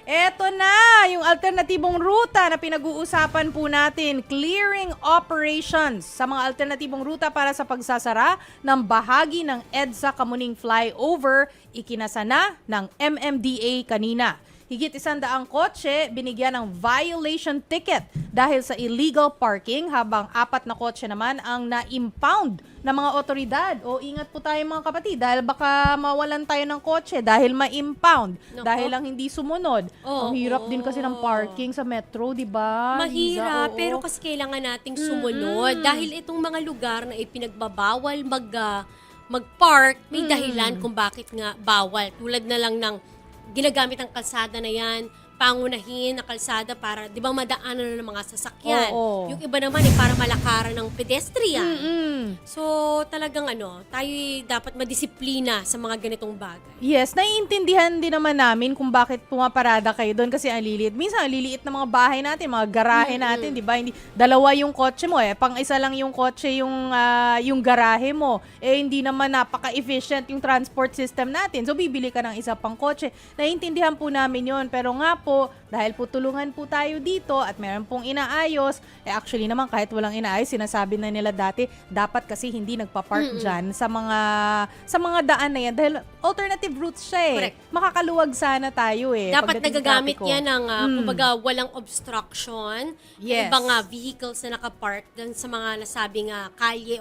Eto na, yung alternatibong ruta na pinag-uusapan po natin, clearing operations sa mga alternatibong ruta para sa pagsasara ng bahagi ng EDSA Kamuning Flyover, ikinasa na ng MMDA kanina. Higit 100 kotse binigyan ng violation ticket dahil sa illegal parking habang 4 na kotse naman ang na-impound ng mga otoridad. O ingat po tayo mga kapatid dahil baka mawalan tayo ng kotse dahil ma-impound. Naku. Dahil lang hindi sumunod. Ang hirap din kasi ng parking sa metro, di ba? Liza? Mahirap, Oo. pero kasi kailangan nating sumunod. Dahil itong mga lugar na ipinagbabawal mag-park, may dahilan kung bakit nga bawal. Tulad na lang ng ginagamit ang kalsada na yan, pangunahin na kalsada para, di ba, madaanan ng mga sasakyan. Oo. Yung iba naman para malakaran ng pedestrian. So, talagang tayo dapat madisiplina sa mga ganitong bagay. Yes, naiintindihan din naman namin kung bakit pumaparada kayo doon kasi ang liliit. Minsan, ang liliit ng mga bahay natin, mga garahe natin, di ba? Hindi, dalawa yung kotse mo pang-isa lang yung kotse yung garahe mo. Hindi naman napaka-efficient yung transport system natin. So, bibili ka ng isa pang kotse. Naiintindihan po namin yon, pero nga po, dahil po tulungan po tayo dito at meron pong inaayos, actually naman kahit walang inaayos, sinasabi na nila dati, dapat kasi hindi nagpa-park dyan sa mga daan na yan dahil alternative routes siya Correct. Makakaluwag sana tayo Dapat pagdating sa nagagamit trapiko. yan ng, kumbaga, walang obstruction. Yes. Yung ibang vehicles na nakapark dun sa mga nasabing kalye